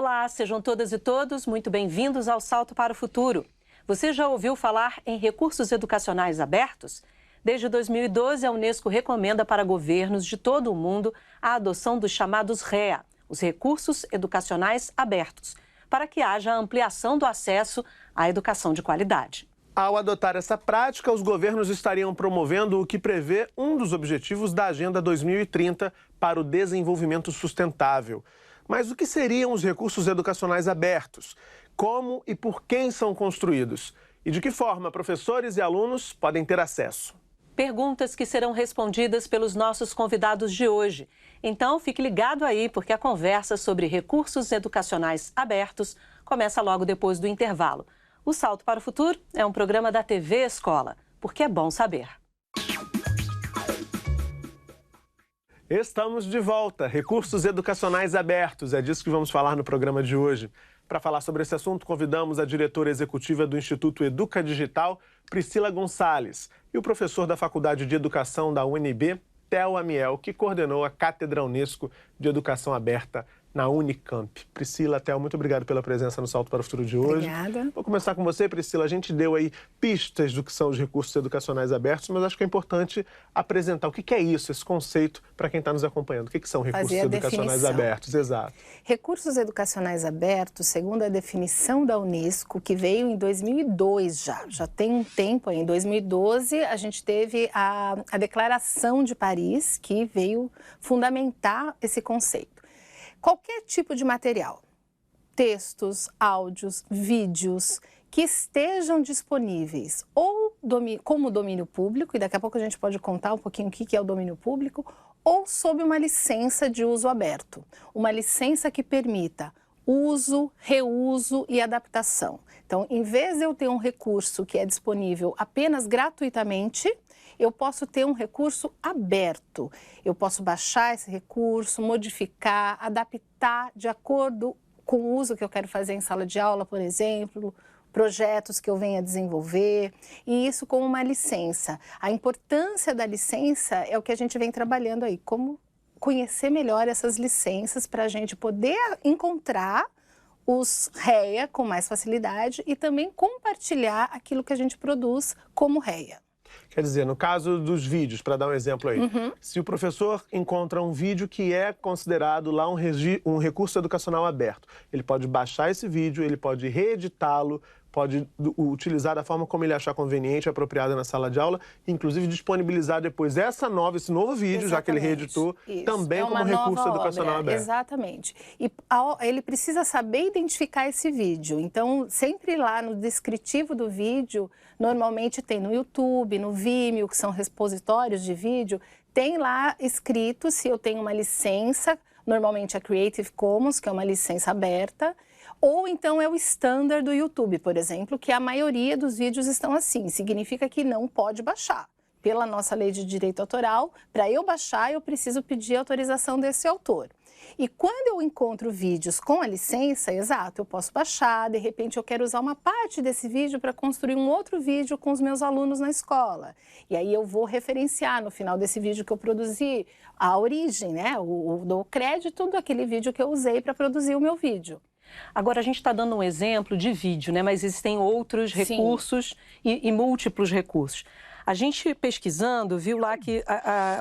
Olá, sejam todas e todos muito bem-vindos ao Salto para o Futuro. Você já ouviu falar em recursos educacionais abertos? Desde 2012, a Unesco recomenda para governos de todo o mundo a adoção dos chamados REA, os Recursos Educacionais Abertos, para que haja ampliação do acesso à educação de qualidade. Ao adotar essa prática, os governos estariam promovendo o que prevê um dos objetivos da Agenda 2030 para o desenvolvimento sustentável. Mas o que seriam os recursos educacionais abertos? Como e por quem são construídos? E de que forma professores e alunos podem ter acesso? Perguntas que serão respondidas pelos nossos convidados de hoje. Então, fique ligado aí, porque a conversa sobre recursos educacionais abertos começa logo depois do intervalo. O Salto para o Futuro é um programa da TV Escola, porque é bom saber. Estamos de volta. Recursos educacionais abertos. É disso que vamos falar no programa de hoje. Para falar sobre esse assunto, convidamos a diretora executiva do Instituto Educa Digital, Priscila Gonçalves, e o professor da Faculdade de Educação da UNB, Theo Amiel, que coordenou a Cátedra Unesco de Educação Aberta na Unicamp. Priscila, Theo, muito obrigado pela presença no Salto para o Futuro de hoje. Obrigada. Vou começar com você, Priscila. A gente deu aí pistas do que são os recursos educacionais abertos, mas acho que é importante apresentar o que é isso, esse conceito, para quem está nos acompanhando. O que são recursos educacionais abertos? Exato. Recursos educacionais abertos, segundo a definição da Unesco, que veio em 2002 já tem um tempo aí. Em 2012, a gente teve a Declaração de Paris, que veio fundamentar esse conceito. Qualquer tipo de material, textos, áudios, vídeos, que estejam disponíveis ou como domínio público, e daqui a pouco a gente pode contar um pouquinho o que é o domínio público, ou sob uma licença de uso aberto, uma licença que permita uso, reuso e adaptação. Então, em vez de eu ter um recurso que é disponível apenas gratuitamente, eu posso ter um recurso aberto. Eu posso baixar esse recurso, modificar, adaptar de acordo com o uso que eu quero fazer em sala de aula, por exemplo, projetos que eu venha desenvolver, e isso com uma licença. A importância da licença é o que a gente vem trabalhando aí, como conhecer melhor essas licenças para a gente poder encontrar os REA com mais facilidade e também compartilhar aquilo que a gente produz como REA. Quer dizer, no caso dos vídeos, para dar um exemplo aí, se o professor encontra um vídeo que é considerado lá um recurso educacional aberto, ele pode baixar esse vídeo, ele pode reeditá-lo, pode utilizar da forma como ele achar conveniente, apropriada na sala de aula, inclusive disponibilizar depois esse novo vídeo, já que ele reeditou, também como recurso educacional aberto. Exatamente. E ele precisa saber identificar esse vídeo. Então, sempre lá no descritivo do vídeo, normalmente tem no YouTube, no Vimeo, que são repositórios de vídeo, tem lá escrito se eu tenho uma licença, normalmente a Creative Commons, que é uma licença aberta, ou então é o standard do YouTube, por exemplo, que a maioria dos vídeos estão assim, significa que não pode baixar. Pela nossa lei de direito autoral, para eu baixar, eu preciso pedir autorização desse autor. E quando eu encontro vídeos com a licença, exato, eu posso baixar, de repente eu quero usar uma parte desse vídeo para construir um outro vídeo com os meus alunos na escola. E aí eu vou referenciar no final desse vídeo que eu produzi a origem, né? O crédito daquele vídeo que eu usei para produzir o meu vídeo. Agora, a gente está dando um exemplo de vídeo, né? Mas existem outros recursos e múltiplos recursos. A gente pesquisando viu lá que,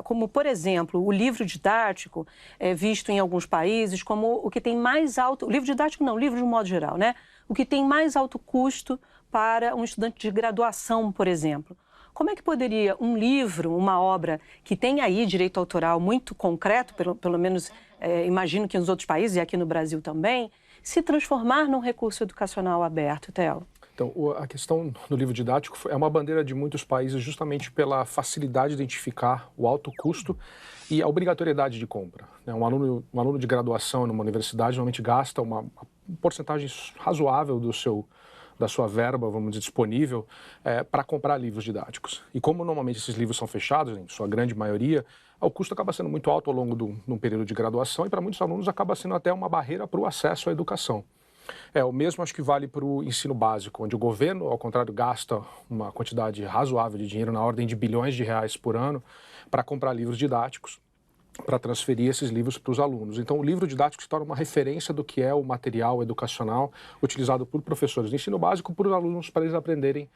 como por exemplo, o livro didático é visto em alguns países como o que tem mais alto... Livro didático não, livro de um modo geral, né? O que tem mais alto custo para um estudante de graduação, por exemplo. Como é que poderia um livro, uma obra que tem aí direito autoral muito concreto, pelo menos imagino que nos outros países e aqui no Brasil também, se transformar num recurso educacional aberto, Theo? Então, a questão do livro didático é uma bandeira de muitos países justamente pela facilidade de identificar o alto custo e a obrigatoriedade de compra. Um aluno de graduação numa universidade normalmente gasta uma porcentagem razoável da sua verba, vamos dizer, disponível para comprar livros didáticos. E como normalmente esses livros são fechados, em sua grande maioria, o custo acaba sendo muito alto ao longo de um período de graduação e para muitos alunos acaba sendo até uma barreira para o acesso à educação. O mesmo acho que vale para o ensino básico, onde o governo, ao contrário, gasta uma quantidade razoável de dinheiro, na ordem de bilhões de reais por ano, para comprar livros didáticos. para transferir esses livros para os alunos. Então, o livro didático se torna uma referência do que é o material educacional utilizado por professores de ensino básico, por alunos, para eles aprenderem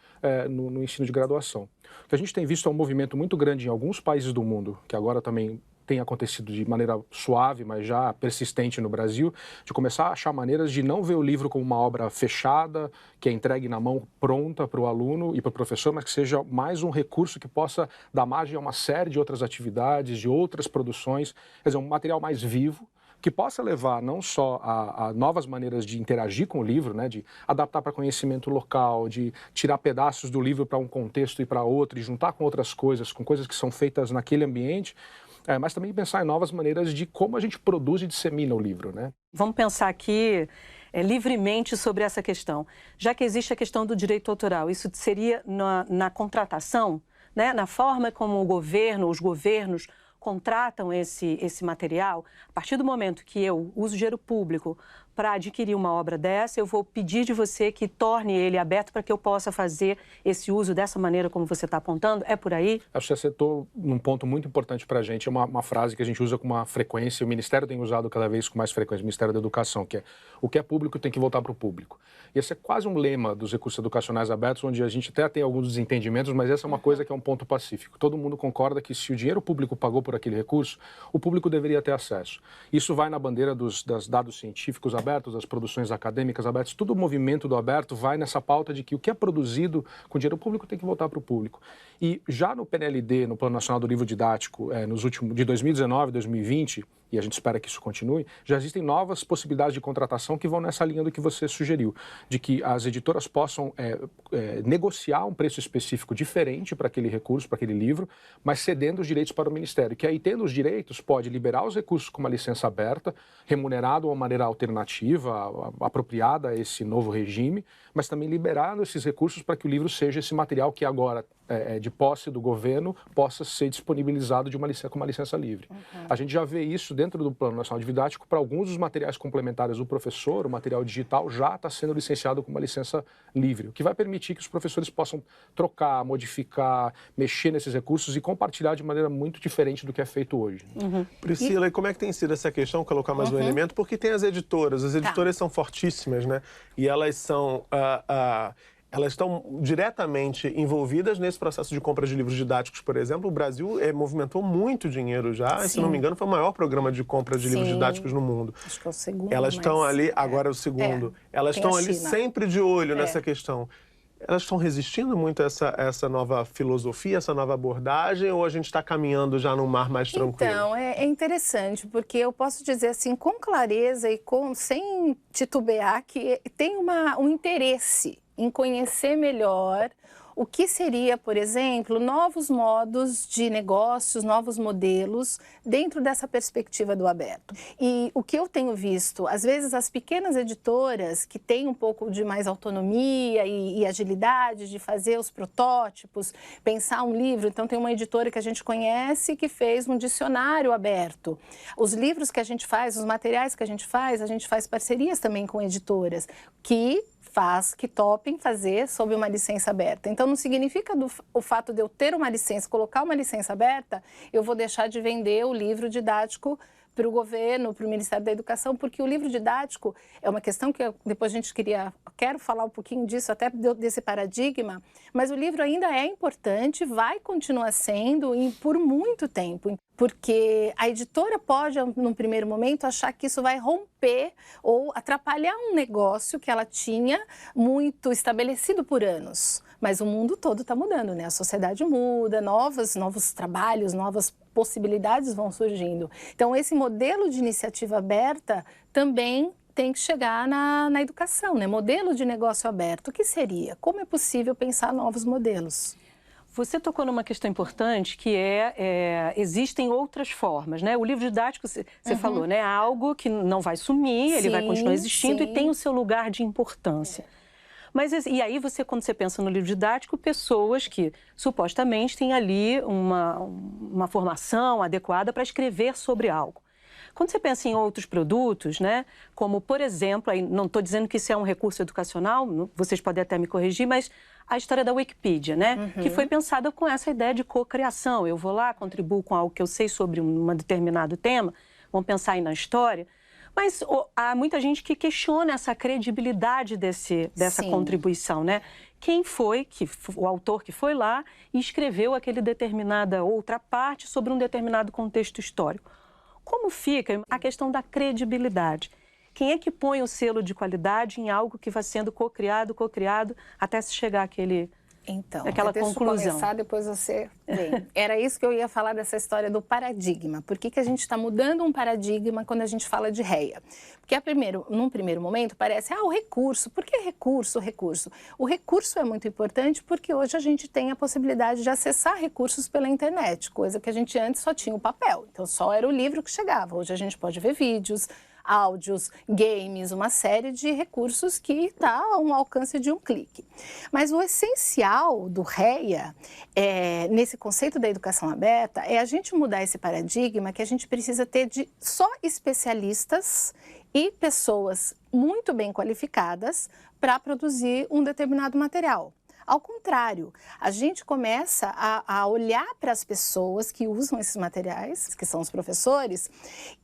no ensino de graduação. O que a gente tem visto é um movimento muito grande em alguns países do mundo, que agora também tem acontecido de maneira suave, mas já persistente no Brasil, de começar a achar maneiras de não ver o livro como uma obra fechada, que é entregue na mão pronta para o aluno e para o professor, mas que seja mais um recurso que possa dar margem a uma série de outras atividades, de outras produções, quer dizer, um material mais vivo, que possa levar não só a novas maneiras de interagir com o livro, né, de adaptar para conhecimento local, de tirar pedaços do livro para um contexto e para outro, e juntar com outras coisas, com coisas que são feitas naquele ambiente, mas também pensar em novas maneiras de como a gente produz e dissemina o livro, né? Vamos pensar aqui livremente sobre essa questão. Já que existe a questão do direito autoral, isso seria na contratação, né? Na forma como o governo, os governos contratam esse material. A partir do momento que eu uso dinheiro público para adquirir uma obra dessa, eu vou pedir de você que torne ele aberto para que eu possa fazer esse uso dessa maneira como você está apontando? É por aí? Acho que você acertou num ponto muito importante para a gente, é uma frase que a gente usa com uma frequência, o Ministério tem usado cada vez com mais frequência, o Ministério da Educação, que é o que é público tem que voltar para o público. E esse é quase um lema dos recursos educacionais abertos, onde a gente até tem alguns desentendimentos, mas essa é uma coisa que é um ponto pacífico. Todo mundo concorda que se o dinheiro público pagou por aquele recurso, o público deveria ter acesso. Isso vai na bandeira dos dados científicos abertos, das produções acadêmicas abertas, todo o movimento do aberto vai nessa pauta de que o que é produzido com dinheiro público tem que voltar para o público. E já no PNLD, no Plano Nacional do Livro Didático, de 2019 e 2020, e a gente espera que isso continue, já existem novas possibilidades de contratação que vão nessa linha do que você sugeriu, de que as editoras possam negociar um preço específico diferente para aquele recurso, para aquele livro, mas cedendo os direitos para o Ministério, que aí, tendo os direitos, pode liberar os recursos com uma licença aberta, remunerado de uma maneira alternativa, apropriada a esse novo regime, mas também liberando esses recursos para que o livro seja esse material que agora de posse do governo possa ser disponibilizado com uma licença livre. Uhum. A gente já vê isso dentro do Plano Nacional de Didático. Para alguns dos materiais complementares do professor, o material digital já está sendo licenciado com uma licença livre, o que vai permitir que os professores possam trocar, modificar, mexer nesses recursos e compartilhar de maneira muito diferente do que é feito hoje. Uhum. Priscila, e como é que tem sido essa questão, colocar mais um elemento? Porque tem as editoras são fortíssimas, né? E elas são... elas estão diretamente envolvidas nesse processo de compra de livros didáticos, por exemplo. O Brasil movimentou muito dinheiro já. Sim. Se não me engano, foi o maior programa de compra de livros didáticos no mundo. Acho que é o segundo. Elas estão ali, agora é o segundo. Elas estão ali sempre de olho nessa questão. Elas estão resistindo muito a essa nova filosofia, essa nova abordagem, ou a gente está caminhando já num mar mais tranquilo? Então, é interessante, porque eu posso dizer assim, com clareza e sem titubear, que tem um interesse em conhecer melhor o que seria, por exemplo, novos modos de negócios, novos modelos dentro dessa perspectiva do aberto. E o que eu tenho visto, às vezes as pequenas editoras que têm um pouco de mais autonomia e agilidade de fazer os protótipos, pensar um livro, então tem uma editora que a gente conhece que fez um dicionário aberto. Os livros que a gente faz, os materiais que a gente faz parcerias também com editoras que topem fazer sob uma licença aberta. Então, não significa o fato de eu ter uma licença, colocar uma licença aberta, eu vou deixar de vender o livro didático para o governo, para o Ministério da Educação, porque o livro didático é uma questão que depois a gente quero falar um pouquinho disso, até desse paradigma, mas o livro ainda é importante, vai continuar sendo e por muito tempo, porque a editora pode, num primeiro momento, achar que isso vai romper ou atrapalhar um negócio que ela tinha muito estabelecido por anos. Mas o mundo todo está mudando, né? A sociedade muda, novos trabalhos, novas possibilidades vão surgindo. Então, esse modelo de iniciativa aberta também tem que chegar na educação, né? Modelo de negócio aberto, o que seria? Como é possível pensar novos modelos? Você tocou numa questão importante que existem outras formas, né? O livro didático, você falou, né? É algo que não vai sumir, ele vai continuar existindo e tem o seu lugar de importância. Mas, e aí, quando você pensa no livro didático, pessoas que supostamente têm ali uma formação adequada para escrever sobre algo. Quando você pensa em outros produtos, né, como, por exemplo, aí não estou dizendo que isso é um recurso educacional, vocês podem até me corrigir, mas a história da Wikipedia, né, que foi pensada com essa ideia de cocriação. Eu vou lá, contribuo com algo que eu sei sobre um determinado tema, vamos pensar aí na história, mas há muita gente que questiona essa credibilidade dessa contribuição, né? Quem foi o autor que foi lá e escreveu aquele determinada outra parte sobre um determinado contexto histórico? Como fica a questão da credibilidade? Quem é que põe o selo de qualidade em algo que vai sendo cocriado, até se chegar àquela conclusão? Deixa eu começar, depois você vem. Era isso que eu ia falar dessa história do paradigma. Por que a gente está mudando um paradigma quando a gente fala de REA? Porque, num primeiro momento, parece, o recurso. Por que recurso? O recurso é muito importante porque hoje a gente tem a possibilidade de acessar recursos pela internet, coisa que a gente antes só tinha o papel. Então, só era o livro que chegava. Hoje a gente pode ver vídeos, áudios, games, uma série de recursos que está ao alcance de um clique. Mas o essencial do REA, nesse conceito da educação aberta, é a gente mudar esse paradigma que a gente precisa ter de só especialistas e pessoas muito bem qualificadas para produzir um determinado material. Ao contrário, a gente começa a olhar para as pessoas que usam esses materiais, que são os professores,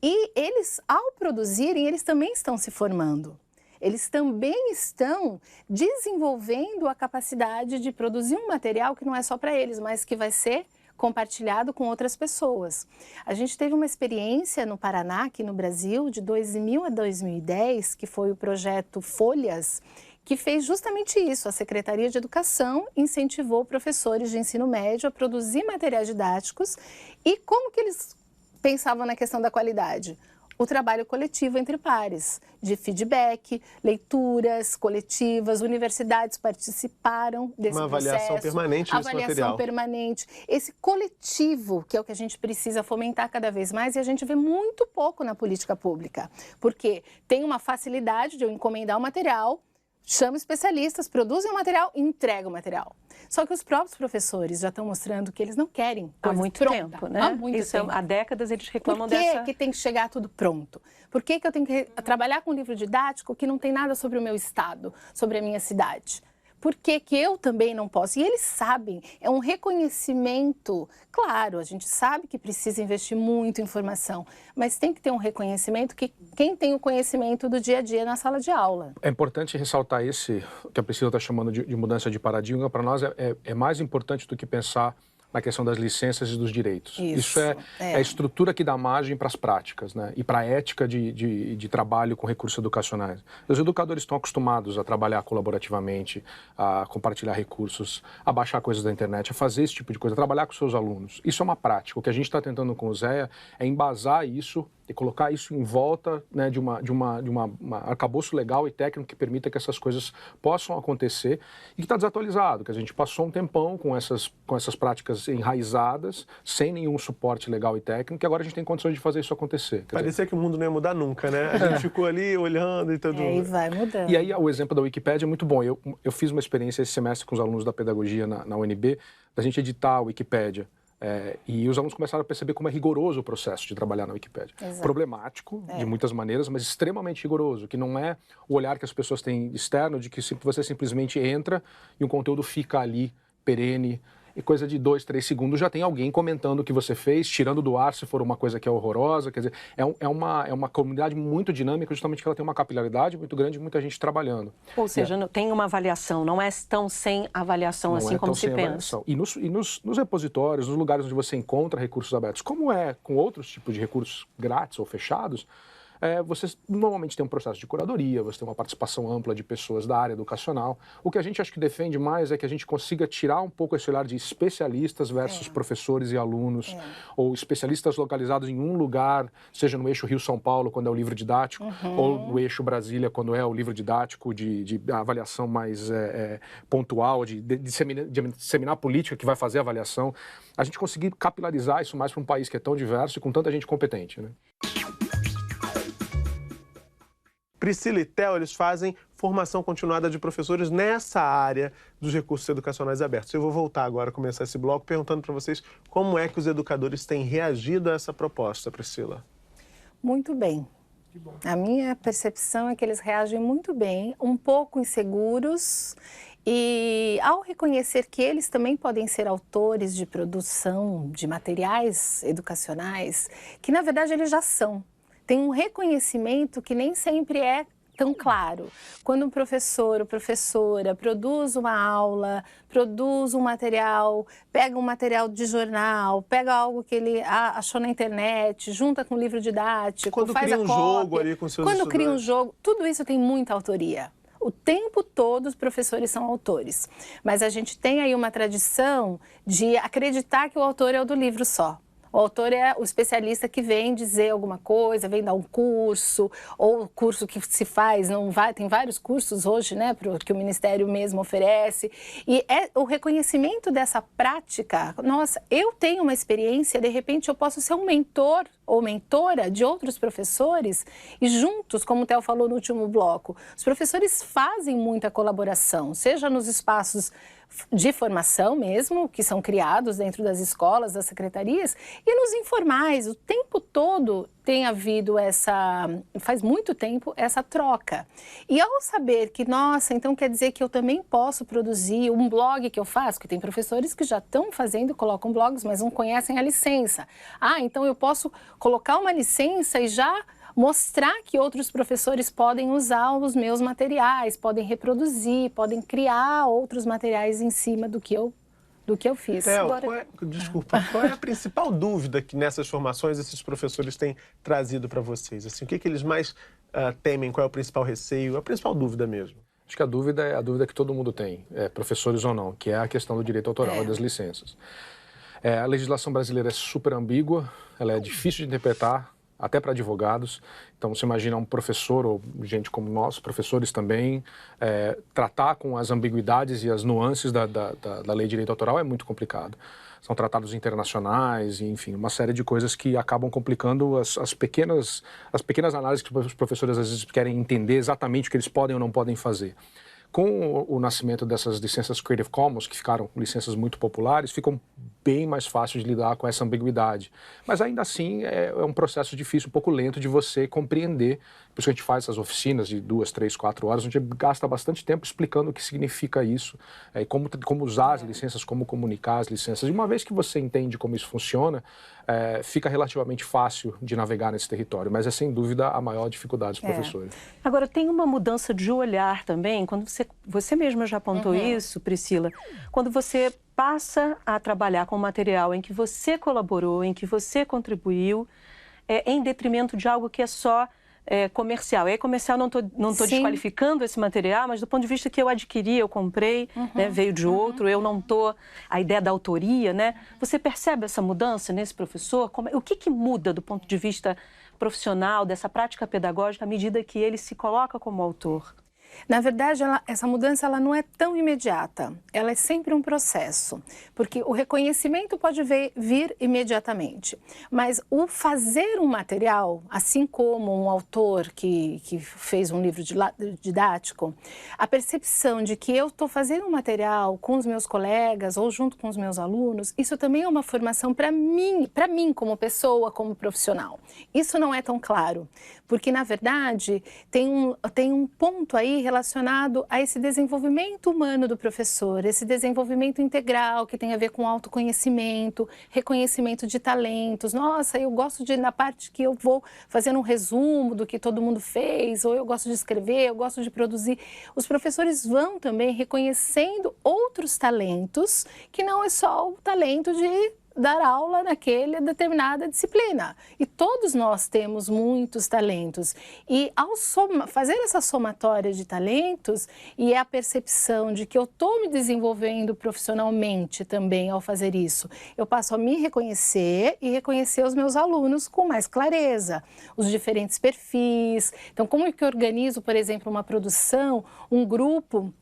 e eles, ao produzirem, eles também estão se formando. Eles também estão desenvolvendo a capacidade de produzir um material que não é só para eles, mas que vai ser compartilhado com outras pessoas. A gente teve uma experiência no Paraná, aqui no Brasil, de 2000 a 2010, que foi o projeto Folhas, que fez justamente isso. A Secretaria de Educação incentivou professores de ensino médio a produzir materiais didáticos. E como que eles pensavam na questão da qualidade? O trabalho coletivo entre pares, de feedback, leituras coletivas, universidades participaram desse processo. Uma avaliação permanente desse material. Avaliação permanente. Esse coletivo, que é o que a gente precisa fomentar cada vez mais, e a gente vê muito pouco na política pública. Porque tem uma facilidade de eu encomendar o material, chamo especialistas, produzem o material e entregam o material. Só que os próprios professores já estão mostrando que eles não querem há muito tempo, né? Há muito tempo. Há décadas eles reclamam dessa... Por que tem que chegar tudo pronto? Por que eu tenho que trabalhar com um livro didático que não tem nada sobre o meu estado, sobre a minha cidade? Por que eu também não posso? E eles sabem, é um reconhecimento. Claro, a gente sabe que precisa investir muito em informação, mas tem que ter um reconhecimento que quem tem o conhecimento do dia a dia na sala de aula. É importante ressaltar que a Priscila está chamando de mudança de paradigma. Para nós é mais importante do que pensar na questão das licenças e dos direitos. Isso é a estrutura que dá margem para as práticas, né? E para a ética de trabalho com recursos educacionais. Os educadores estão acostumados a trabalhar colaborativamente, a compartilhar recursos, a baixar coisas da internet, a fazer esse tipo de coisa, a trabalhar com seus alunos. Isso é uma prática. O que a gente está tentando com o Zéia é embasar isso e colocar isso em volta, né, de uma arcabouço legal e técnico que permita que essas coisas possam acontecer e que está desatualizado, que a gente passou um tempão com essas práticas enraizadas, sem nenhum suporte legal e técnico, e agora a gente tem condições de fazer isso acontecer. Parecia que o mundo não ia mudar nunca, né? A gente ficou ali olhando e tudo. E vai mudando. E aí o exemplo da Wikipédia é muito bom. Eu fiz uma experiência esse semestre com os alunos da pedagogia na UNB, da gente editar a Wikipédia. E os alunos começaram a perceber como é rigoroso o processo de trabalhar na Wikipédia. Exato. Problemático, de muitas maneiras, mas extremamente rigoroso, que não é o olhar que as pessoas têm externo de que você simplesmente entra e o conteúdo fica ali, perene, e coisa de 2, 3 segundos já tem alguém comentando o que você fez, tirando do ar se for uma coisa que é horrorosa. Quer dizer, é uma comunidade muito dinâmica, justamente que ela tem uma capilaridade muito grande e muita gente trabalhando. Ou seja, tem uma avaliação, não é tão sem avaliação não assim como se pensa. E nos repositórios, nos lugares onde você encontra recursos abertos, como é com outros tipos de recursos grátis ou fechados, você normalmente tem um processo de curadoria, você tem uma participação ampla de pessoas da área educacional. O que a gente acho que defende mais é que a gente consiga tirar um pouco esse olhar de especialistas versus professores e alunos, ou especialistas localizados em um lugar, seja no eixo Rio-São Paulo, quando é o livro didático, ou no eixo Brasília, quando é o livro didático de avaliação mais pontual, de disseminar a política que vai fazer a avaliação. A gente conseguir capilarizar isso mais para um país que é tão diverso e com tanta gente competente, né? Priscila e Theo, eles fazem formação continuada de professores nessa área dos recursos educacionais abertos. Eu vou voltar agora a começar esse bloco perguntando para vocês como é que os educadores têm reagido a essa proposta, Priscila. muito bem. A minha percepção é que eles reagem muito bem, um pouco inseguros, e ao reconhecer que eles também podem ser autores de produção de materiais educacionais, que na verdade eles já são. Tem um reconhecimento que nem sempre é tão claro. Quando um professor ou professora produz uma aula, produz um material, pega um material de jornal, pega algo que ele achou na internet, junta com um livro didático, quando faz cria a um cópia, jogo ali com seus quando estudantes. cria um jogo, tudo isso tem muita autoria. O tempo todo os professores são autores, mas a gente tem aí uma tradição de acreditar que o autor é o do livro só. O autor é o especialista que vem dizer alguma coisa, vem dar um curso, ou o curso que se faz, tem vários cursos hoje, né, que o Ministério mesmo oferece. E é o reconhecimento dessa prática. Nossa, eu tenho uma experiência, de repente eu posso ser um mentor ou mentora de outros professores e juntos, como o Theo falou no último bloco, os professores fazem muita colaboração, seja nos espaços de formação mesmo, que são criados dentro das escolas, das secretarias, e nos informais. O tempo todo tem havido faz muito tempo, essa troca. E ao saber que, nossa, então quer dizer que eu também posso produzir um blog que eu faço, que tem professores que já estão fazendo, colocam blogs, mas não conhecem a licença. Então eu posso colocar uma licença e já mostrar que outros professores podem usar os meus materiais, podem reproduzir, podem criar outros materiais em cima do que eu fiz. Theo, qual é a principal dúvida que nessas formações esses professores têm trazido para vocês? Assim, o que eles mais temem? Qual é o principal receio? A principal dúvida mesmo? Acho que a dúvida é a dúvida que todo mundo tem, professores ou não, que é a questão do direito autoral e das licenças. A legislação brasileira é super ambígua, ela é difícil de interpretar, até para advogados. Então, você imagina um professor, ou gente como nós, professores também, tratar com as ambiguidades e as nuances da lei de direito autoral é muito complicado. São tratados internacionais, e, enfim, uma série de coisas que acabam complicando as pequenas análises que os professores às vezes querem entender exatamente o que eles podem ou não podem fazer. Com o nascimento dessas licenças Creative Commons, que ficaram licenças muito populares, ficam bem mais fáceis de lidar com essa ambiguidade. Mas ainda assim é um processo difícil, um pouco lento de você compreender. Por isso que a gente faz essas oficinas de 2, 3, 4 horas, a gente gasta bastante tempo explicando o que significa isso, e como usar as licenças, como comunicar as licenças. E uma vez que você entende como isso funciona, fica relativamente fácil de navegar nesse território, mas é sem dúvida a maior dificuldade dos professores. Agora, tem uma mudança de olhar também, quando você mesma já apontou isso, Priscila, quando você passa a trabalhar com material em que você colaborou, em que você contribuiu, em detrimento de algo que é só comercial. E aí, comercial, não estou desqualificando esse material, mas do ponto de vista que eu adquiri, eu comprei, né, veio de outro, eu não estou... A ideia da autoria, né? Você percebe essa mudança nesse professor? O que muda do ponto de vista profissional, dessa prática pedagógica, à medida que ele se coloca como autor? Na verdade, essa mudança ela não é tão imediata, ela é sempre um processo, porque o reconhecimento pode vir imediatamente, mas o fazer um material, assim como um autor que fez um livro didático, a percepção de que eu estou fazendo um material com os meus colegas ou junto com os meus alunos, isso também é uma formação para mim como pessoa, como profissional. Isso não é tão claro, porque na verdade tem um ponto aí relacionado a esse desenvolvimento humano do professor, esse desenvolvimento integral que tem a ver com autoconhecimento, reconhecimento de talentos. Nossa, eu gosto na parte que eu vou fazendo um resumo do que todo mundo fez, ou eu gosto de escrever, eu gosto de produzir. Os professores vão também reconhecendo outros talentos, que não é só o talento de dar aula naquela determinada disciplina. E todos nós temos muitos talentos. E ao fazer essa somatória de talentos e a percepção de que eu estou me desenvolvendo profissionalmente também ao fazer isso, eu passo a me reconhecer e reconhecer os meus alunos com mais clareza, os diferentes perfis. Então, como é que eu organizo, por exemplo, uma produção, um grupo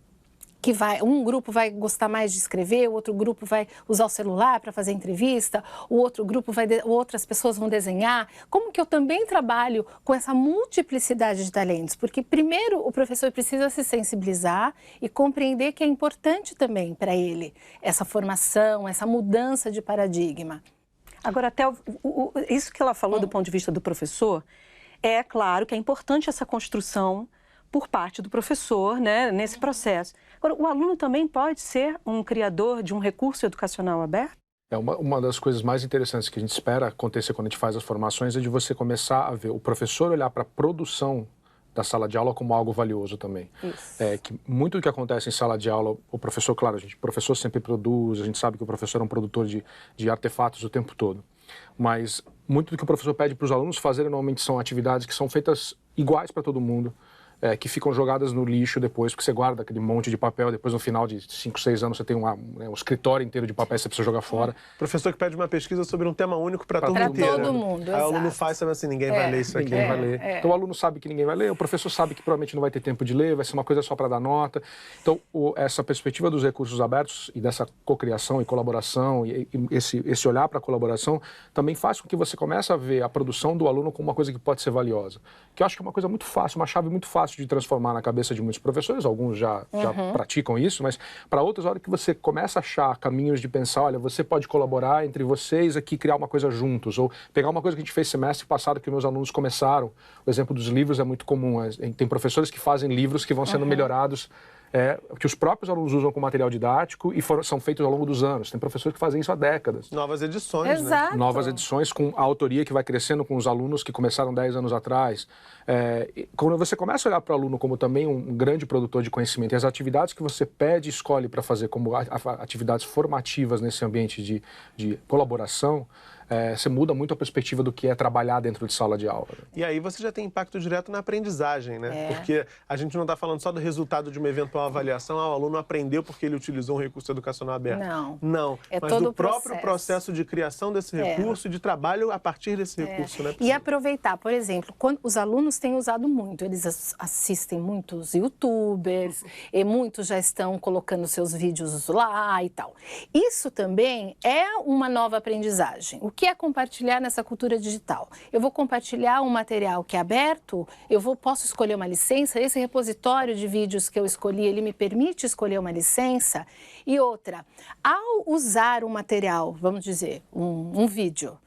vai gostar mais de escrever, o outro grupo vai usar o celular para fazer entrevista, o outro grupo outras pessoas vão desenhar. Como que eu também trabalho com essa multiplicidade de talentos? Porque primeiro o professor precisa se sensibilizar e compreender que é importante também para ele essa formação, essa mudança de paradigma. Agora, até isso que ela falou do ponto de vista do professor, É claro que é importante essa construção por parte do professor, né, nesse processo. Agora, o aluno também pode ser um criador de um recurso educacional aberto? Uma das coisas mais interessantes que a gente espera acontecer quando a gente faz as formações é de você começar a ver o professor olhar para a produção da sala de aula como algo valioso também. Isso. Que muito do que acontece em sala de aula, o professor, claro, o professor sempre produz, a gente sabe que o professor é um produtor de artefatos o tempo todo. Mas muito do que o professor pede para os alunos fazerem normalmente são atividades que são feitas iguais para todo mundo, que ficam jogadas no lixo depois, porque você guarda aquele monte de papel, depois no final de 5, 6 anos você tem um escritório inteiro de papel que você precisa jogar fora. Professor que pede uma pesquisa sobre um tema único para todo Para mundo. todo mundo, Aí o aluno exato. faz, sabe assim, ninguém vai ler isso aqui. Ninguém vai ler. Então o aluno sabe que ninguém vai ler, o professor sabe que provavelmente não vai ter tempo de ler, vai ser uma coisa só para dar nota. Então essa perspectiva dos recursos abertos e dessa cocriação e colaboração e esse olhar para a colaboração também faz com que você comece a ver a produção do aluno como uma coisa que pode ser valiosa. Que eu acho que é uma coisa muito fácil, uma chave muito fácil de transformar na cabeça de muitos professores, alguns já praticam isso, mas para outros, a hora que você começa a achar caminhos de pensar, olha, você pode colaborar entre vocês aqui, criar uma coisa juntos, ou pegar uma coisa que a gente fez semestre passado que meus alunos começaram. O exemplo dos livros é muito comum. Tem professores que fazem livros que vão sendo melhorados, que os próprios alunos usam como material didático e são feitos ao longo dos anos. Tem professores que fazem isso há décadas. Novas edições, Exato. né? Novas edições com a autoria que vai crescendo com os alunos que começaram 10 anos atrás. Quando você começa a olhar para o aluno como também um grande produtor de conhecimento e as atividades que você pede e escolhe para fazer como atividades formativas nesse ambiente de colaboração, você muda muito a perspectiva do que é trabalhar dentro de sala de aula. E aí você já tem impacto direto na aprendizagem, né? Porque a gente não está falando só do resultado de uma eventual avaliação, o aluno aprendeu porque ele utilizou um recurso educacional aberto. Não. Mas todo do o próprio processo de criação desse recurso e de trabalho a partir desse recurso, né? E aproveitar, por exemplo, quando os alunos têm usado muito, eles assistem muitos YouTubers, e muitos já estão colocando seus vídeos lá e tal. Isso também é uma nova aprendizagem. O que é compartilhar nessa cultura digital? Eu vou compartilhar um material que é aberto, posso escolher uma licença, esse repositório de vídeos que eu escolhi, ele me permite escolher uma licença. E outra, ao usar um material, vamos dizer, um vídeo,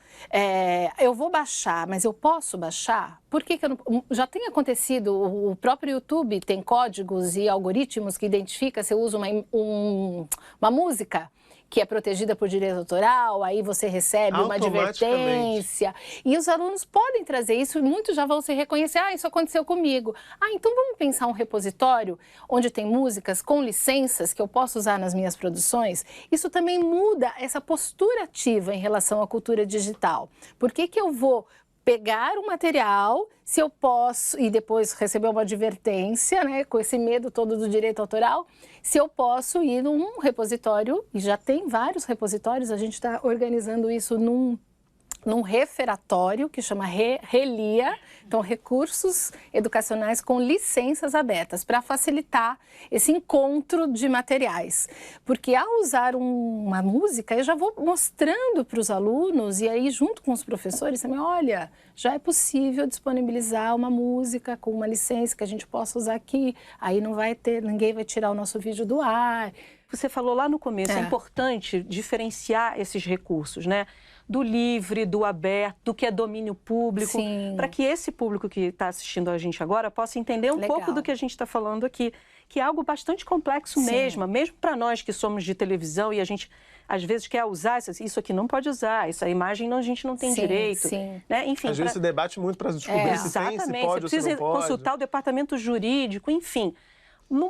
eu vou baixar, mas eu posso baixar? Por que eu não... Já tem acontecido, o próprio YouTube tem códigos e algoritmos que identificam se eu uso uma música que é protegida por direito autoral, aí você recebe uma advertência. E os alunos podem trazer isso e muitos já vão se reconhecer, isso aconteceu comigo. Então vamos pensar um repositório onde tem músicas com licenças que eu posso usar nas minhas produções? Isso também muda essa postura ativa em relação à cultura digital. Por que eu vou pegar o material, se eu posso, e depois receber uma advertência, né, com esse medo todo do direito autoral, se eu posso ir num repositório, e já tem vários repositórios, a gente está organizando isso num referatório que chama RELIA, então recursos educacionais com licenças abertas, para facilitar esse encontro de materiais. Porque ao usar uma música, eu já vou mostrando para os alunos, e aí junto com os professores também, olha, já é possível disponibilizar uma música com uma licença que a gente possa usar aqui, aí não vai ter, ninguém vai tirar o nosso vídeo do ar. Você falou lá no começo, é importante diferenciar esses recursos, né? Do livre, do aberto, do que é domínio público, para que esse público que está assistindo a gente agora possa entender um pouco do que a gente está falando aqui, que é algo bastante complexo mesmo para nós que somos de televisão e a gente às vezes quer usar, isso aqui não pode usar, essa imagem a gente não tem direito. Né? Enfim, às vezes se debate muito para descobrir se tem, se pode ou se não pode. Você precisa consultar o departamento jurídico, enfim,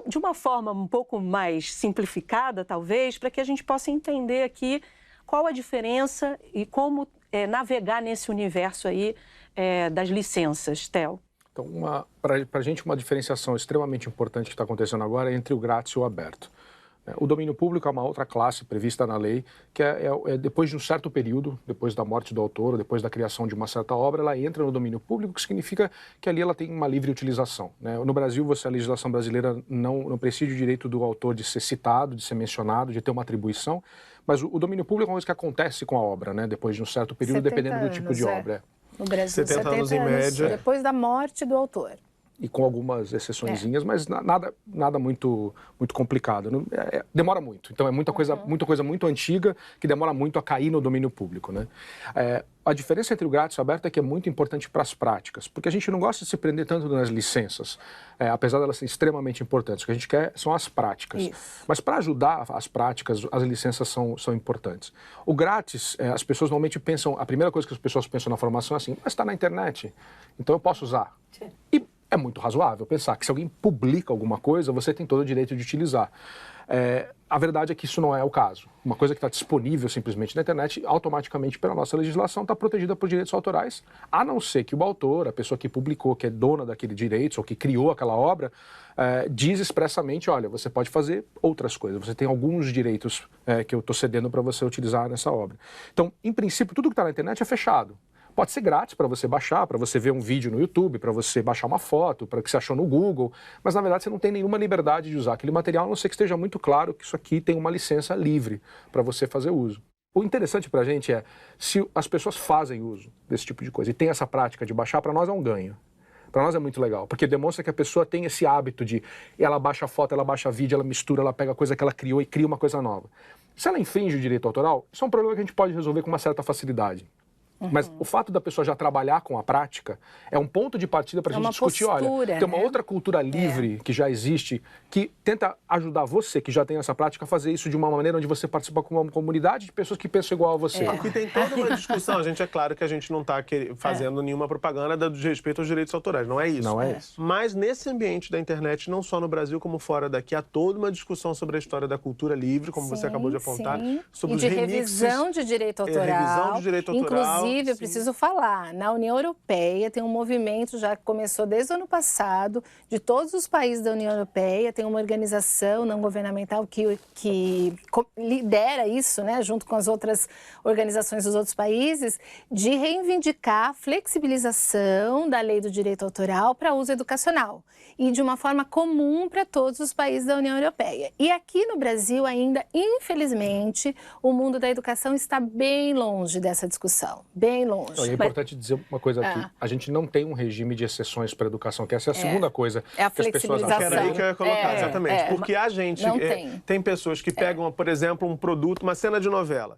de uma forma um pouco mais simplificada, talvez, para que a gente possa entender aqui qual a diferença e como navegar nesse universo aí das licenças, Theo. Então, para a gente, uma diferenciação extremamente importante que está acontecendo agora é entre o grátis e o aberto. O domínio público é uma outra classe prevista na lei, que é depois de um certo período, depois da morte do autor, ou depois da criação de uma certa obra, ela entra no domínio público, que significa que ali ela tem uma livre utilização. No Brasil, a legislação brasileira não prescinde o direito do autor de ser citado, de ser mencionado, de ter uma atribuição, mas o domínio público é uma coisa que acontece com a obra, depois de um certo período, dependendo do tipo de obra. No Brasil, 70 anos em média. Depois da morte do autor. e com algumas exceçõezinhas, mas nada muito complicado. Demora muito. Então é muita coisa muito antiga que demora muito a cair no domínio público, né? A diferença entre o grátis e o aberto é que é muito importante para as práticas, porque a gente não gosta de se prender tanto nas licenças, apesar de elas serem extremamente importantes. O que a gente quer são as práticas. Isso. Mas para ajudar as práticas, as licenças são importantes. O grátis, as pessoas normalmente pensam, a primeira coisa que as pessoas pensam na formação é assim, mas está na internet, então eu posso usar. Sim. E é muito razoável pensar que se alguém publica alguma coisa, você tem todo o direito de utilizar. A verdade é que isso não é o caso. Uma coisa que está disponível simplesmente na internet, automaticamente pela nossa legislação, está protegida por direitos autorais, a não ser que o autor, a pessoa que publicou, que é dona daquele direito, ou que criou aquela obra, diz expressamente, olha, você pode fazer outras coisas, você tem alguns direitos que eu estou cedendo para você utilizar nessa obra. Então, em princípio, tudo que está na internet é fechado. Pode ser grátis para você baixar, para você ver um vídeo no YouTube, para você baixar uma foto, para que você achou no Google, mas na verdade você não tem nenhuma liberdade de usar aquele material, a não ser que esteja muito claro que isso aqui tem uma licença livre para você fazer uso. O interessante para a gente é, se as pessoas fazem uso desse tipo de coisa e tem essa prática de baixar, para nós é um ganho. Para nós é muito legal, porque demonstra que a pessoa tem esse hábito de, ela baixa foto, ela baixa vídeo, ela mistura, ela pega a coisa que ela criou e cria uma coisa nova. Se ela infringe o direito autoral, isso é um problema que a gente pode resolver com uma certa facilidade. Mas o fato da pessoa já trabalhar com a prática é um ponto de partida para a gente discutir, olha, tem uma outra cultura livre que já existe, que tenta ajudar você, que já tem essa prática, a fazer isso de uma maneira onde você participa com uma comunidade de pessoas que pensam igual a você. Aqui tem toda uma discussão, é claro que a gente não está fazendo nenhuma propaganda de respeito aos direitos autorais, não é isso. Não é isso. Mas nesse ambiente da internet, não só no Brasil como fora daqui, há toda uma discussão sobre a história da cultura livre, como você acabou de apontar, sobre e os de remixes, revisão de direito autoral. revisão de direito autoral. Inclusive, eu preciso falar, na União Europeia tem um movimento já que começou desde o ano passado, de todos os países da União Europeia, tem uma organização não governamental que lidera isso, né, junto com as outras organizações dos outros países, de reivindicar a flexibilização da lei do direito autoral para uso educacional e de uma forma comum para todos os países da União Europeia. E aqui no Brasil ainda, infelizmente, o mundo da educação está bem longe dessa discussão, bem longe. É importante dizer uma coisa aqui, a gente não tem um regime de exceções para a educação, que essa é a segunda coisa que as pessoas acham. Era aí que eu ia colocar, exatamente. Porque a gente tem pessoas que pegam, por exemplo, um produto, uma cena de novela,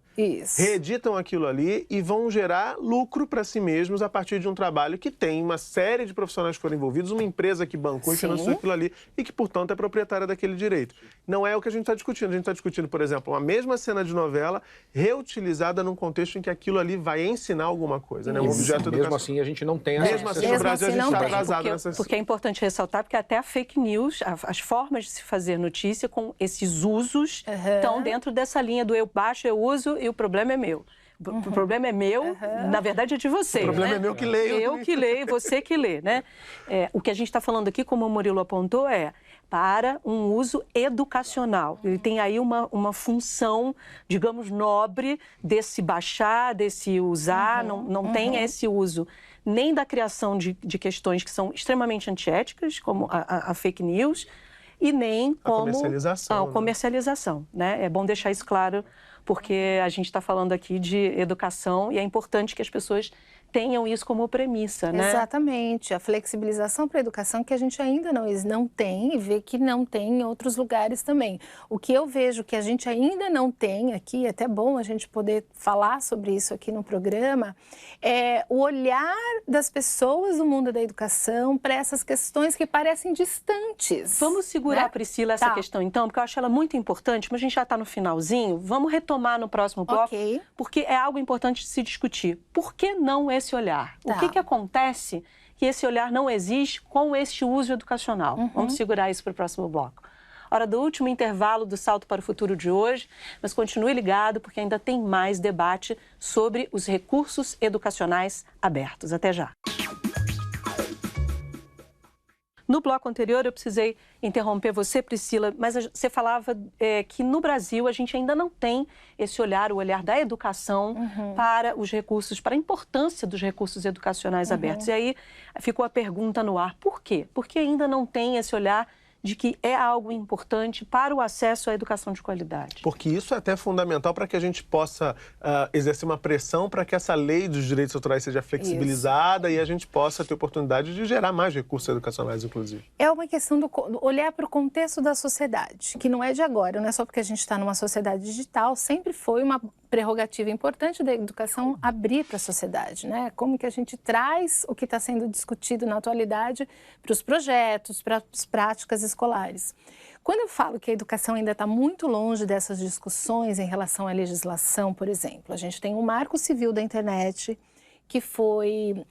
reeditam aquilo ali e vão gerar lucro para si mesmos a partir de um trabalho que tem uma série de profissionais que foram envolvidos, uma empresa que bancou e financiou aquilo ali e que, portanto, é proprietária daquele direito. Não é o que a gente está discutindo. A gente está discutindo, por exemplo, uma mesma cena de novela reutilizada num contexto em que aquilo ali vai ensinar alguma coisa, né? Um objeto educacional. Mesmo assim, a gente não tem essa. Mesmo assim, no Brasil, a gente está atrasado nessas... Porque é importante ressaltar, porque até a fake news, as formas de se fazer notícia com esses usos estão dentro dessa linha do eu baixo, eu uso e o problema é meu. O problema é meu, na verdade é de você. O problema é meu que leio. Eu que leio, você que lê, né? O que a gente está falando aqui, como o Murilo apontou, para um uso educacional. Ele tem aí uma função, digamos, nobre desse baixar, desse usar, não tem esse uso nem da criação de questões que são extremamente antiéticas, como a fake news, e nem como a comercialização, né? É bom deixar isso claro, porque a gente está falando aqui de educação e é importante que as pessoas tenham isso como premissa, né? Exatamente. A flexibilização para a educação que a gente ainda não tem e vê que não tem em outros lugares também. O que eu vejo que a gente ainda não tem aqui, é até bom a gente poder falar sobre isso aqui no programa, é o olhar das pessoas do mundo da educação para essas questões que parecem distantes. Vamos segurar, Priscila, essa questão então, porque eu acho ela muito importante, mas a gente já está no finalzinho. Vamos retomar no próximo bloco, porque é algo importante de se discutir. Por que não esse olhar? O que acontece que esse olhar não existe com este uso educacional? Vamos segurar isso para o próximo bloco. Hora do último intervalo do Salto para o Futuro de hoje, mas continue ligado porque ainda tem mais debate sobre os recursos educacionais abertos. Até já. No bloco anterior, eu precisei interromper você, Priscila, mas você falava que no Brasil a gente ainda não tem esse olhar, o olhar da educação para os recursos, para a importância dos recursos educacionais abertos. E aí ficou a pergunta no ar, por quê? Porque ainda não tem esse olhar de que é algo importante para o acesso à educação de qualidade. Porque isso é até fundamental para que a gente possa exercer uma pressão para que essa lei dos direitos autorais seja flexibilizada e a gente possa ter oportunidade de gerar mais recursos educacionais, inclusive. É uma questão do olhar para o contexto da sociedade, que não é de agora, não é só porque a gente está numa sociedade digital, sempre foi uma prerrogativa importante da educação abrir para a sociedade, né? Como que a gente traz o que está sendo discutido na atualidade para os projetos, para as práticas escolares. Quando eu falo que a educação ainda está muito longe dessas discussões em relação à legislação, por exemplo, a gente tem um Marco Civil da Internet que foi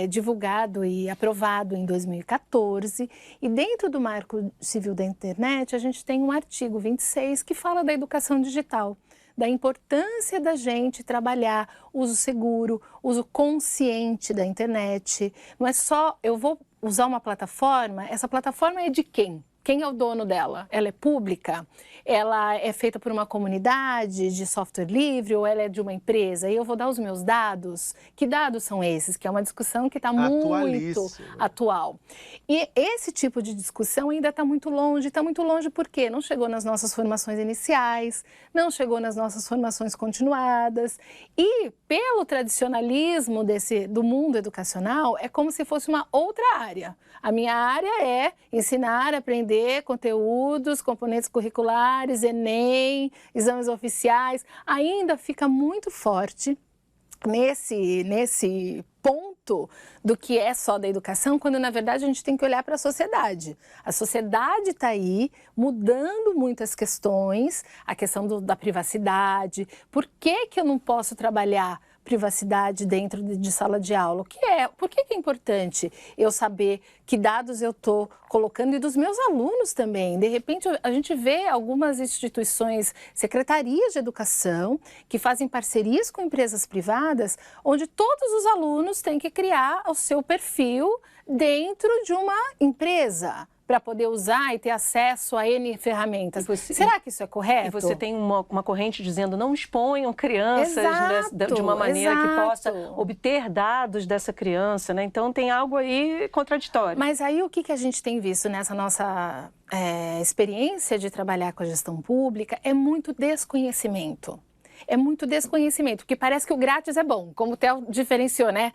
divulgado e aprovado em 2014, e dentro do Marco Civil da Internet a gente tem um artigo 26 que fala da educação digital, da importância da gente trabalhar uso seguro, uso consciente da internet. Não é só eu vou usar uma plataforma, essa plataforma é de quem? Quem é o dono dela? Ela é pública? Ela é feita por uma comunidade de software livre ou ela é de uma empresa? E eu vou dar os meus dados? Que dados são esses? Que é uma discussão que está muito atual. E esse tipo de discussão ainda está muito longe. Está muito longe porque não chegou nas nossas formações iniciais, não chegou nas nossas formações continuadas. E pelo tradicionalismo do mundo educacional, é como se fosse uma outra área. A minha área é ensinar, aprender conteúdos, componentes curriculares, Enem, exames oficiais. Ainda fica muito forte nesse ponto do que é só da educação, quando na verdade a gente tem que olhar para a sociedade. A sociedade está aí mudando muitas questões, a questão da privacidade. Por que eu não posso trabalhar privacidade dentro de sala de aula? Por que é importante eu saber que dados eu estou colocando e dos meus alunos também? De repente, a gente vê algumas instituições, secretarias de educação, que fazem parcerias com empresas privadas, onde todos os alunos têm que criar o seu perfil dentro de uma empresa, para poder usar e ter acesso a N ferramentas. Será que isso é correto? E você tem uma corrente dizendo não exponham crianças de uma maneira que possa obter dados dessa criança, né? Então tem algo aí contraditório. Mas aí o que a gente tem visto nessa nossa experiência de trabalhar com a gestão pública é muito desconhecimento. É muito desconhecimento, porque parece que o grátis é bom, como o Theo diferenciou, né?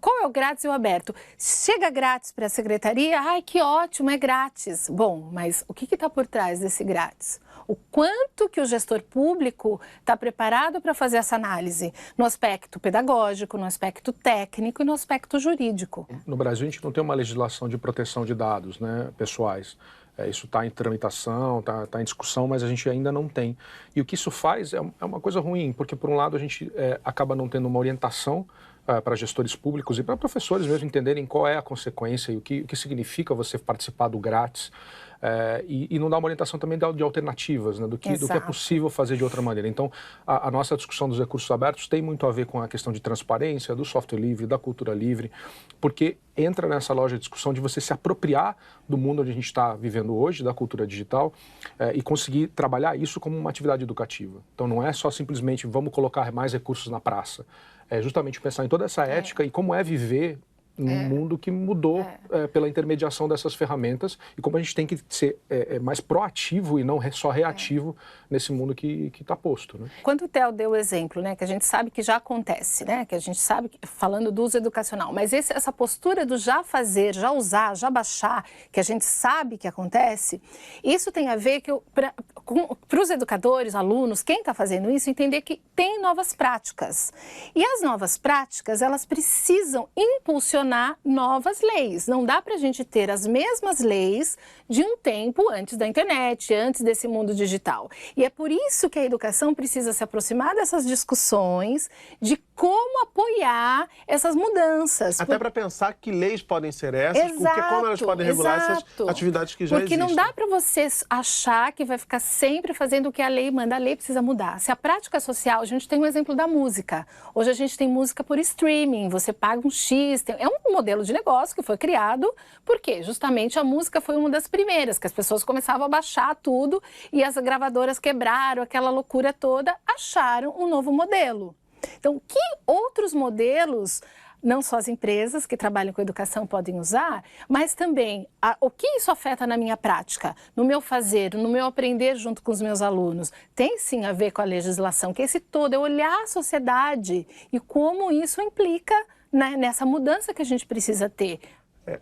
Qual é o grátis e o aberto? Chega grátis para a secretaria, ai, que ótimo, é grátis. Bom, mas o que está por trás desse grátis? O quanto que o gestor público está preparado para fazer essa análise no aspecto pedagógico, no aspecto técnico e no aspecto jurídico. No Brasil, a gente não tem uma legislação de proteção de dados, né, pessoais. Isso está em tramitação, está em discussão, mas a gente ainda não tem. E o que isso faz é uma coisa ruim, porque, por um lado, a gente acaba não tendo uma orientação para gestores públicos e para professores mesmo entenderem qual é a consequência e o que significa você participar do grátis. E não dá uma orientação também de alternativas, né, do que é possível fazer de outra maneira. Então, a nossa discussão dos recursos abertos tem muito a ver com a questão de transparência, do software livre, da cultura livre, porque entra nessa loja de discussão de você se apropriar do mundo onde a gente está vivendo hoje, da cultura digital, e conseguir trabalhar isso como uma atividade educativa. Então, não é só simplesmente vamos colocar mais recursos na praça. É justamente pensar em toda essa ética e como é viver num mundo que mudou pela intermediação dessas ferramentas e como a gente tem que ser mais proativo e não só reativo nesse mundo que está posto, né? Quando o Theo deu o exemplo, né, que a gente sabe que já acontece, né, que a gente sabe, falando do uso educacional, mas essa postura do já fazer, já usar, já baixar, que a gente sabe que acontece, isso tem a ver para os educadores, alunos, quem está fazendo isso, entender que tem novas práticas. E as novas práticas, elas precisam impulsionar novas leis. Não dá para a gente ter as mesmas leis de um tempo antes da internet, antes desse mundo digital. E é por isso que a educação precisa se aproximar dessas discussões de como apoiar essas mudanças. Até para pensar que leis podem ser essas, como elas podem regular essas atividades que já existem. Porque não dá para você achar que vai ficar sempre fazendo o que a lei manda. A lei precisa mudar. Se a prática social, a gente tem um exemplo da música. Hoje a gente tem música por streaming, você paga um X, é um modelo de negócio que foi criado, porque justamente a música foi uma das primeiras, que as pessoas começavam a baixar tudo e as gravadoras quebraram aquela loucura toda, acharam um novo modelo. Então, que outros modelos não só as empresas que trabalham com educação podem usar, mas também o que isso afeta na minha prática, no meu fazer, no meu aprender junto com os meus alunos. Tem sim a ver com a legislação, que esse todo é olhar a sociedade e como isso implica, né, nessa mudança que a gente precisa ter.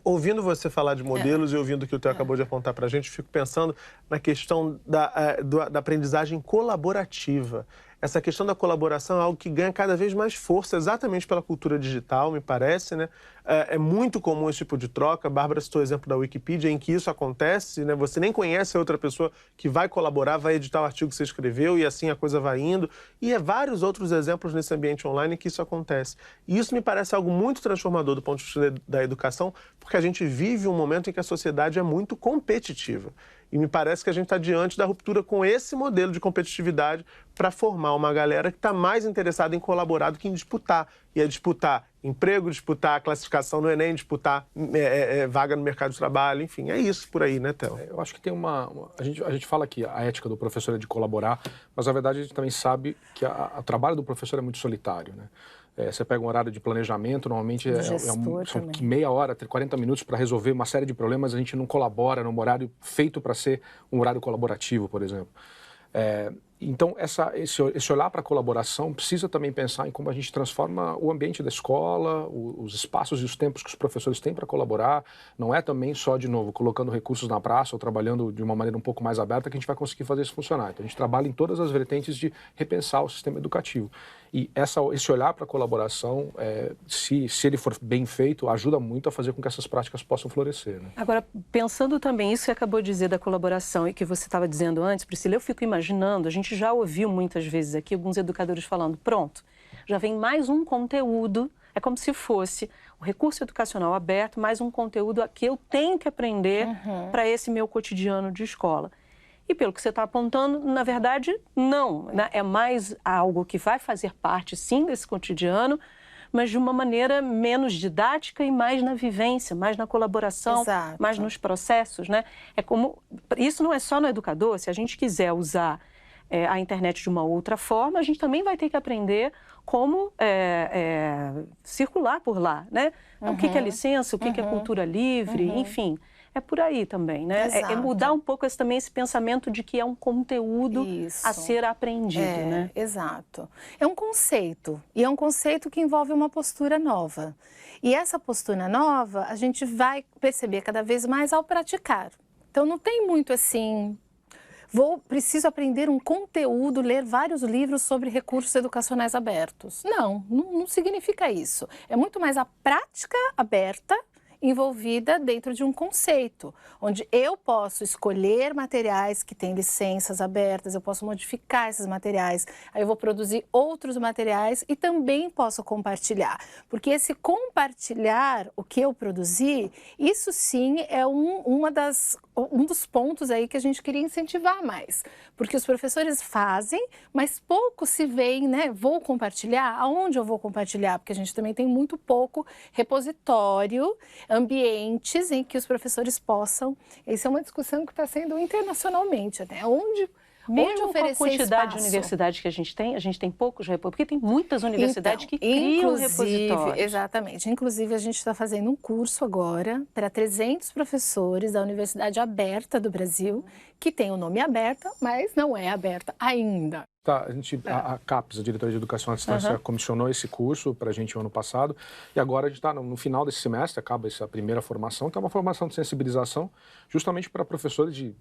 Ouvindo você falar de modelos e ouvindo o que o Theo acabou de apontar para a gente, fico pensando na questão da aprendizagem colaborativa. Essa questão da colaboração é algo que ganha cada vez mais força, exatamente pela cultura digital, me parece, né? É muito comum esse tipo de troca. A Bárbara citou o exemplo da Wikipedia, em que isso acontece, né? Você nem conhece a outra pessoa que vai colaborar, vai editar o artigo que você escreveu e assim a coisa vai indo. E vários outros exemplos nesse ambiente online que isso acontece. E isso me parece algo muito transformador do ponto de vista da educação, porque a gente vive um momento em que a sociedade é muito competitiva. E me parece que a gente está diante da ruptura com esse modelo de competitividade para formar uma galera que está mais interessada em colaborar do que em disputar. E é disputar emprego, disputar classificação no Enem, disputar vaga no mercado de trabalho, enfim, é isso por aí, né, Theo? Eu acho que tem a gente fala que a ética do professor é de colaborar, mas na verdade a gente também sabe que o trabalho do professor é muito solitário, né? Você pega um horário de planejamento, normalmente são meia hora, 40 minutos para resolver uma série de problemas, a gente não colabora num horário feito para ser um horário colaborativo, por exemplo. Então, esse olhar para a colaboração precisa também pensar em como a gente transforma o ambiente da escola, os espaços e os tempos que os professores têm para colaborar. Não é também só, de novo, colocando recursos na praça ou trabalhando de uma maneira um pouco mais aberta que a gente vai conseguir fazer isso funcionar. Então, a gente trabalha em todas as vertentes de repensar o sistema educativo. E esse olhar para a colaboração, se ele for bem feito, ajuda muito a fazer com que essas práticas possam florescer, né? Agora, pensando também isso que acabou de dizer da colaboração e que você estava dizendo antes, Priscila, eu fico imaginando, a gente já ouviu muitas vezes aqui alguns educadores falando, pronto, já vem mais um conteúdo, é como se fosse o recurso educacional aberto, mais um conteúdo que eu tenho que aprender para esse meu cotidiano de escola. E pelo que você está apontando, na verdade, não. Né? É mais algo que vai fazer parte, sim, desse cotidiano, mas de uma maneira menos didática e mais na vivência, mais na colaboração, Exato. mais nos processos, né? Isso não é só no educador. Se a gente quiser usar a internet de uma outra forma, a gente também vai ter que aprender como circular por lá, né? O que é licença, o que é cultura livre, enfim. É por aí também, né? É mudar um pouco também esse pensamento de que é um conteúdo a ser aprendido, né? Exato. É um conceito, e é um conceito que envolve uma postura nova. E essa postura nova, a gente vai perceber cada vez mais ao praticar. Então, não tem muito assim... Preciso aprender um conteúdo, ler vários livros sobre recursos educacionais abertos. Não significa isso. É muito mais a prática aberta envolvida dentro de um conceito, onde eu posso escolher materiais que têm licenças abertas, eu posso modificar esses materiais, aí eu vou produzir outros materiais e também posso compartilhar. Porque esse compartilhar o que eu produzi, isso sim é um dos pontos aí que a gente queria incentivar mais. Porque os professores fazem, mas pouco se veem, né? Vou compartilhar? Aonde eu vou compartilhar? Porque a gente também tem muito pouco repositório, ambientes em que os professores possam... Essa é uma discussão que está sendo internacionalmente, né? Mesmo com a quantidade de universidades que a gente tem poucos repositórios, porque tem muitas universidades que criam repositórios. Exatamente. Inclusive, a gente está fazendo um curso agora para 300 professores da Universidade Aberta do Brasil, que tem o nome Aberta, mas não é aberta ainda. Tá, a CAPES, a Diretoria de Educação à Distância, comissionou esse curso para a gente no ano passado e agora a gente está no final desse semestre, acaba essa primeira formação, que é uma formação de sensibilização justamente para professores de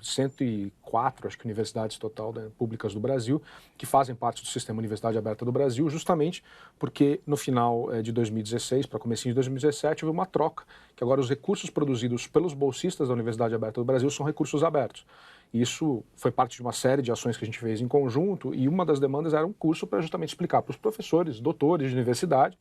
104, acho que universidades total, né, públicas do Brasil, que fazem parte do Sistema Universidade Aberta do Brasil, justamente porque no final de 2016, para comecinho de 2017, houve uma troca, que agora os recursos produzidos pelos bolsistas da Universidade Aberta do Brasil são recursos abertos. Isso foi parte de uma série de ações que a gente fez em conjunto e uma das demandas era um curso para justamente explicar para os professores, doutores de universidade,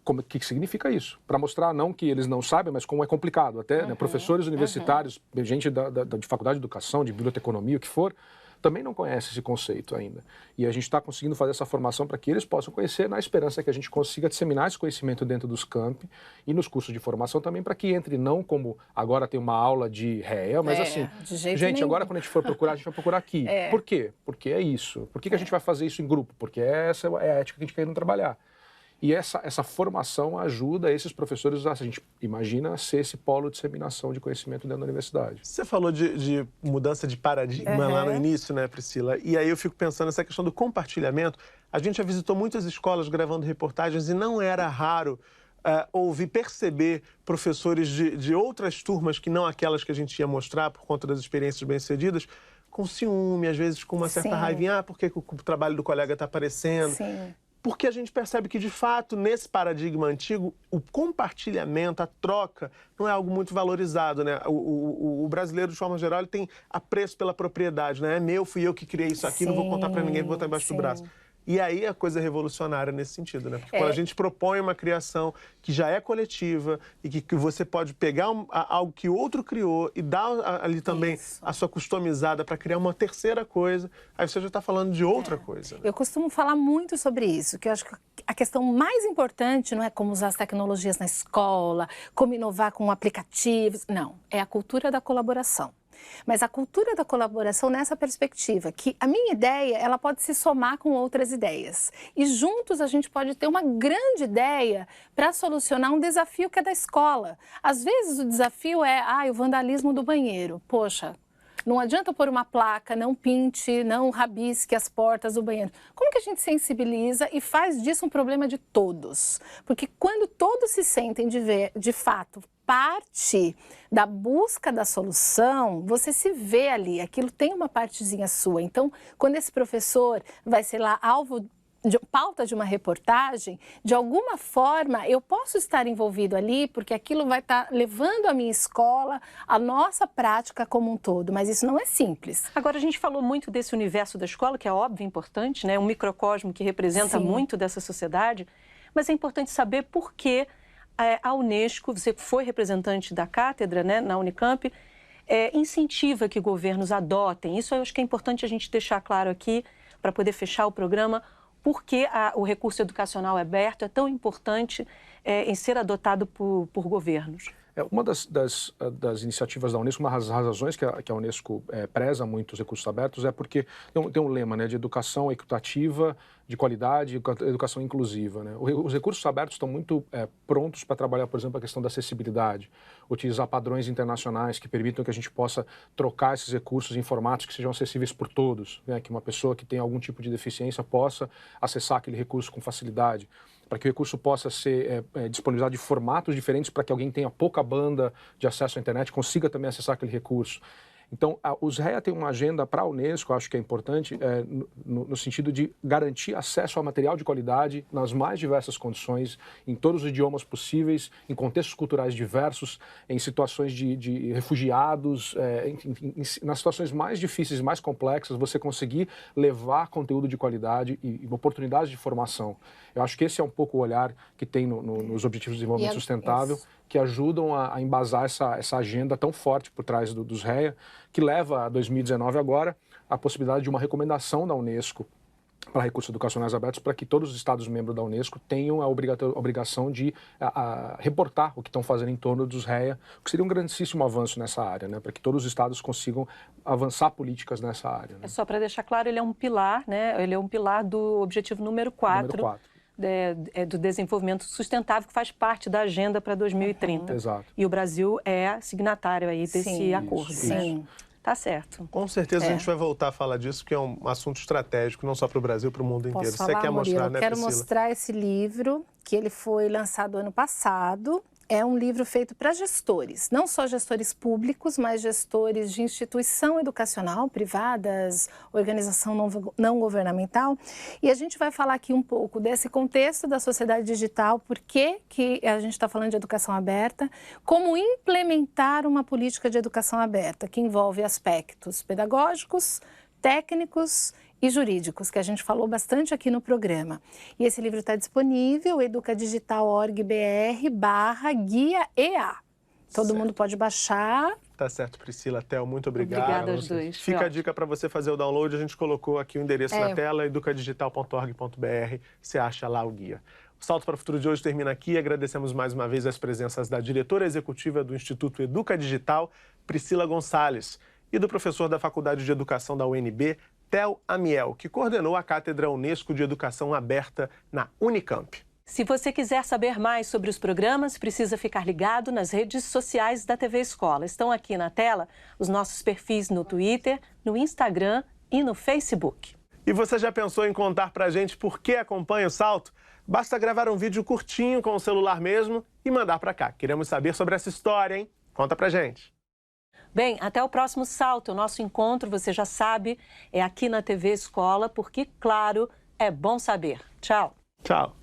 o que significa isso. Para mostrar não que eles não sabem, mas como é complicado. Até né, professores universitários, gente de faculdade de educação, de biblioteconomia, o que for, também não conhece esse conceito ainda. E a gente está conseguindo fazer essa formação para que eles possam conhecer, na esperança que a gente consiga disseminar esse conhecimento dentro dos campi e nos cursos de formação também, para que entre não como agora tem uma aula de réia, mas assim, gente, agora quando a gente for procurar, a gente vai procurar aqui. Por quê? Porque é isso. Por que a gente vai fazer isso em grupo? Porque essa é a ética que a gente quer trabalhar. E essa formação ajuda esses professores a gente imagina, ser esse polo de disseminação de conhecimento dentro da universidade. Você falou de mudança de paradigma lá no início, né, Priscila? E aí eu fico pensando nessa questão do compartilhamento. A gente já visitou muitas escolas gravando reportagens e não era raro perceber professores de outras turmas que não aquelas que a gente ia mostrar por conta das experiências bem-sucedidas, com ciúme, às vezes com uma certa raivinha. Por que o trabalho do colega está aparecendo? Sim. Porque a gente percebe que, de fato, nesse paradigma antigo, o compartilhamento, a troca, não é algo muito valorizado, né? O brasileiro, de forma geral, ele tem apreço pela propriedade, né? É meu, fui eu que criei isso aqui, não vou contar para ninguém, vou botar embaixo do braço. E aí a coisa é revolucionária nesse sentido, né? Porque quando a gente propõe uma criação que já é coletiva e que você pode pegar algo que o outro criou e dar ali também a sua customizada para criar uma terceira coisa, aí você já está falando de outra coisa. Né? Eu costumo falar muito sobre isso, que eu acho que a questão mais importante não é como usar as tecnologias na escola, como inovar com aplicativos, não, é a cultura da colaboração. Mas a cultura da colaboração nessa perspectiva, que a minha ideia, ela pode se somar com outras ideias. E juntos a gente pode ter uma grande ideia para solucionar um desafio que é da escola. Às vezes o desafio é, o vandalismo do banheiro. Poxa, não adianta pôr uma placa, não pinte, não rabisque as portas do banheiro. Como que a gente sensibiliza e faz disso um problema de todos? Porque quando todos se sentem de fato parte da busca da solução, você se vê ali, aquilo tem uma partezinha sua. Então, quando esse professor vai ser lá alvo de pauta de uma reportagem, de alguma forma eu posso estar envolvido ali, porque aquilo vai estar levando a minha escola, a nossa prática como um todo, mas isso não é simples. Agora, a gente falou muito desse universo da escola, que é óbvio, importante, né? Um microcosmo que representa muito dessa sociedade, mas é importante saber por que a Unesco, você foi representante da cátedra, né, na Unicamp, incentiva que governos adotem. Isso eu acho que é importante a gente deixar claro aqui, para poder fechar o programa, por que o recurso educacional aberto é tão importante em ser adotado por governos. Uma das iniciativas da Unesco, uma das razões que a Unesco preza muito os recursos abertos é porque tem um lema, né, de educação equitativa, de qualidade, educação inclusiva. Né? Os recursos abertos estão muito prontos para trabalhar, por exemplo, a questão da acessibilidade, utilizar padrões internacionais que permitam que a gente possa trocar esses recursos em formatos que sejam acessíveis por todos, né? Que uma pessoa que tem algum tipo de deficiência possa acessar aquele recurso com facilidade, para que o recurso possa ser disponibilizado de formatos diferentes para que alguém tenha pouca banda de acesso à internet consiga também acessar aquele recurso. Então, os REA tem uma agenda para a Unesco, acho que é importante, no sentido de garantir acesso a material de qualidade nas mais diversas condições, em todos os idiomas possíveis, em contextos culturais diversos, em situações de refugiados, nas situações mais difíceis, mais complexas, você conseguir levar conteúdo de qualidade e oportunidades de formação. Eu acho que esse é um pouco o olhar que tem nos Objetivos de Desenvolvimento Sustentável, que ajudam a embasar essa agenda tão forte por trás dos REA, que leva a 2019 agora a possibilidade de uma recomendação da Unesco para recursos educacionais abertos, para que todos os Estados-membros da Unesco tenham a obrigação de reportar o que estão fazendo em torno dos REA, o que seria um grandíssimo avanço nessa área, né, para que todos os estados consigam avançar políticas nessa área. Né? Só para deixar claro, ele é um pilar, né? Ele é um pilar do objetivo número 4. Do desenvolvimento sustentável, que faz parte da agenda para 2030. Exato. E o Brasil é signatário aí desse acordo. Sim. Tá certo. Com certeza a gente vai voltar a falar disso, porque é um assunto estratégico, não só para o Brasil, para o mundo inteiro. Posso falar, Você quer mostrar, Murilo? né, Eu quero Priscila? mostrar esse livro, que ele foi lançado ano passado. É um livro feito para gestores, não só gestores públicos, mas gestores de instituição educacional, privadas, organização não governamental. E a gente vai falar aqui um pouco desse contexto da sociedade digital, por que a gente está falando de educação aberta, como implementar uma política de educação aberta, que envolve aspectos pedagógicos, técnicos e jurídicos, que a gente falou bastante aqui no programa. E esse livro está disponível, educadigital.org/guia-EA. Todo mundo pode baixar. Tá certo, Priscila, Theo, muito obrigado. Obrigada aos dois. Fica a dica para você fazer o download, a gente colocou aqui o endereço na tela, educadigital.org.br, você acha lá o guia. O Salto para o Futuro de hoje termina aqui. Agradecemos mais uma vez as presenças da diretora executiva do Instituto Educa Digital, Priscila Gonçalves, e do professor da Faculdade de Educação da UNB, Theo Amiel, que coordenou a Cátedra Unesco de Educação Aberta na Unicamp. Se você quiser saber mais sobre os programas, precisa ficar ligado nas redes sociais da TV Escola. Estão aqui na tela os nossos perfis no Twitter, no Instagram e no Facebook. E você já pensou em contar pra gente por que acompanha o Salto? Basta gravar um vídeo curtinho com o celular mesmo e mandar pra cá. Queremos saber sobre essa história, hein? Conta pra gente. Bem, até o próximo Salto. O nosso encontro, você já sabe, é aqui na TV Escola, porque, claro, é bom saber. Tchau. Tchau.